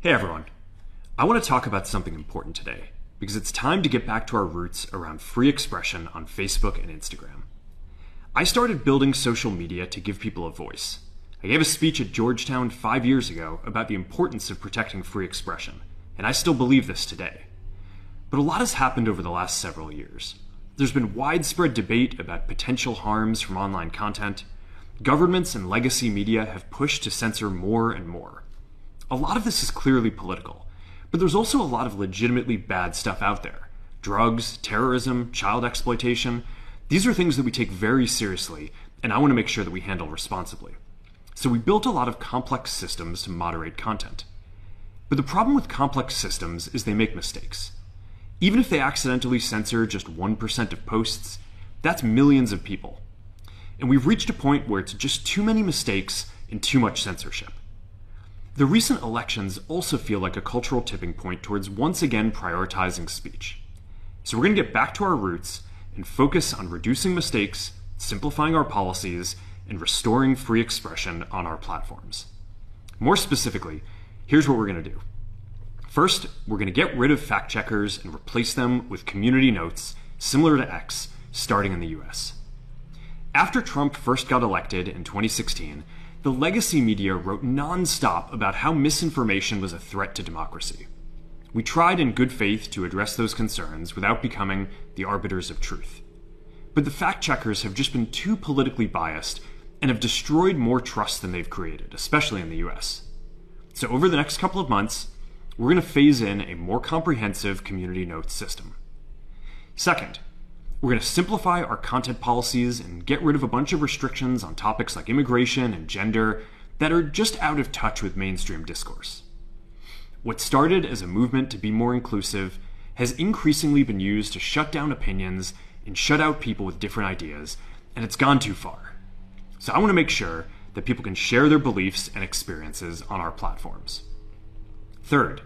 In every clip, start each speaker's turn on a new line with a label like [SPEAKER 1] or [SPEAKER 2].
[SPEAKER 1] Hey everyone, I want to talk about something important today because it's time to get back to our roots around free expression on Facebook and Instagram. I started building social media to give people a voice. I gave a speech at Georgetown 5 years ago about the importance of protecting free expression, and I still believe this today. But a lot has happened over the last several years. There's been widespread debate about potential harms from online content. Governments and legacy media have pushed to censor more and more. A lot of this is clearly political, but there's also a lot of legitimately bad stuff out there. Drugs, terrorism, child exploitation. These are things that we take very seriously, and I want to make sure that we handle responsibly. So we built a lot of complex systems to moderate content. But the problem with complex systems is they make mistakes. Even if they accidentally censor just 1% of posts, that's millions of people. And we've reached a point where it's just too many mistakes and too much censorship. The recent elections also feel like a cultural tipping point towards once again prioritizing speech. So we're going to get back to our roots and focus on reducing mistakes, simplifying our policies, and restoring free expression on our platforms. More specifically, here's what we're going to do. First, we're going to get rid of fact checkers and replace them with community notes similar to X, starting in the US. After Trump first got elected in 2016, the legacy media wrote non-stop about how misinformation was a threat to democracy. We tried in good faith to address those concerns without becoming the arbiters of truth. But the fact checkers have just been too politically biased and have destroyed more trust than they've created, especially in the US. So over the next couple of months, we're going to phase in a more comprehensive community notes system. Second, we're going to simplify our content policies and get rid of a bunch of restrictions on topics like immigration and gender that are just out of touch with mainstream discourse. What started as a movement to be more inclusive has increasingly been used to shut down opinions and shut out people with different ideas, and it's gone too far. So I want to make sure that people can share their beliefs and experiences on our platforms. Third,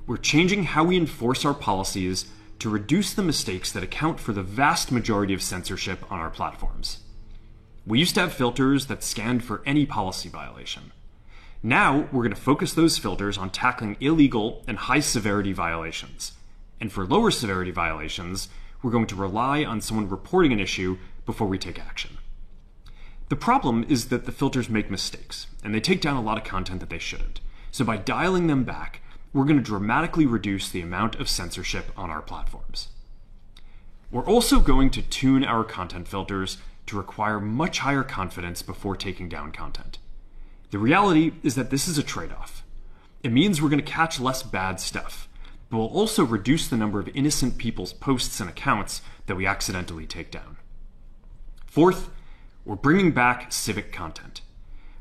[SPEAKER 1] we're changing how we enforce our policies to reduce the mistakes that account for the vast majority of censorship on our platforms. We used to have filters that scanned for any policy violation. Now, we're going to focus those filters on tackling illegal and high-severity violations. And for lower-severity violations, we're going to rely on someone reporting an issue before we take action. The problem is that the filters make mistakes, and they take down a lot of content that they shouldn't. So by dialing them back, we're going to dramatically reduce the amount of censorship on our platforms. We're also going to tune our content filters to require much higher confidence before taking down content. The reality is that this is a trade-off. It means we're going to catch less bad stuff, but we'll also reduce the number of innocent people's posts and accounts that we accidentally take down. Fourth, we're bringing back civic content.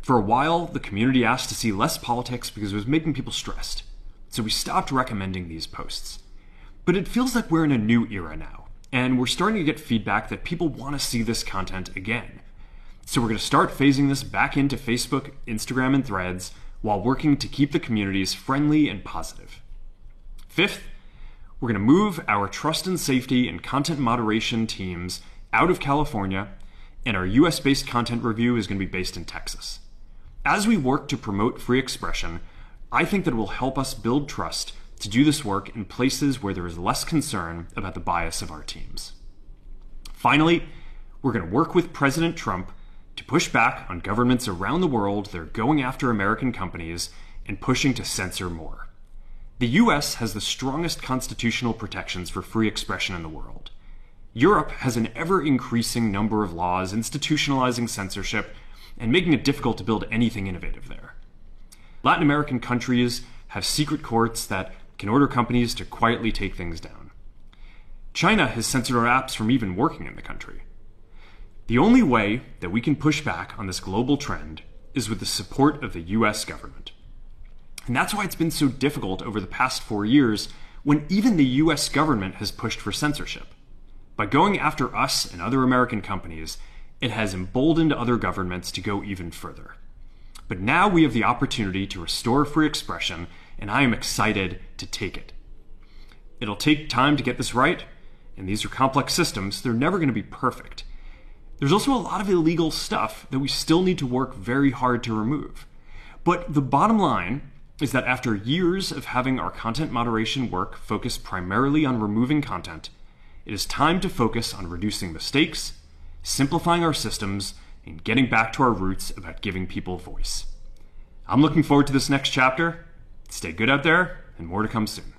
[SPEAKER 1] For a while, the community asked to see less politics because it was making people stressed. So we stopped recommending these posts. But it feels like we're in a new era now, and we're starting to get feedback that people want to see this content again. So we're going to start phasing this back into Facebook, Instagram, and Threads while working to keep the communities friendly and positive. Fifth, we're going to move our trust and safety and content moderation teams out of California, and our US-based content review is going to be based in Texas. As we work to promote free expression, I think that it will help us build trust to do this work in places where there is less concern about the bias of our teams. Finally, we're going to work with President Trump to push back on governments around the world that are going after American companies and pushing to censor more. The US has the strongest constitutional protections for free expression in the world. Europe has an ever-increasing number of laws institutionalizing censorship and making it difficult to build anything innovative there. Latin American countries have secret courts that can order companies to quietly take things down. China has censored our apps from even working in the country. The only way that we can push back on this global trend is with the support of the US government. And that's why it's been so difficult over the past 4 years when even the US government has pushed for censorship. By going after us and other American companies, it has emboldened other governments to go even further. But now we have the opportunity to restore free expression, and I am excited to take it. It'll take time to get this right, and these are complex systems. They're never going to be perfect. There's also a lot of illegal stuff that we still need to work very hard to remove. But the bottom line is that after years of having our content moderation work focus primarily on removing content, it is time to focus on reducing mistakes, simplifying our systems, and getting back to our roots about giving people a voice. I'm looking forward to this next chapter. Stay good out there, and more to come soon.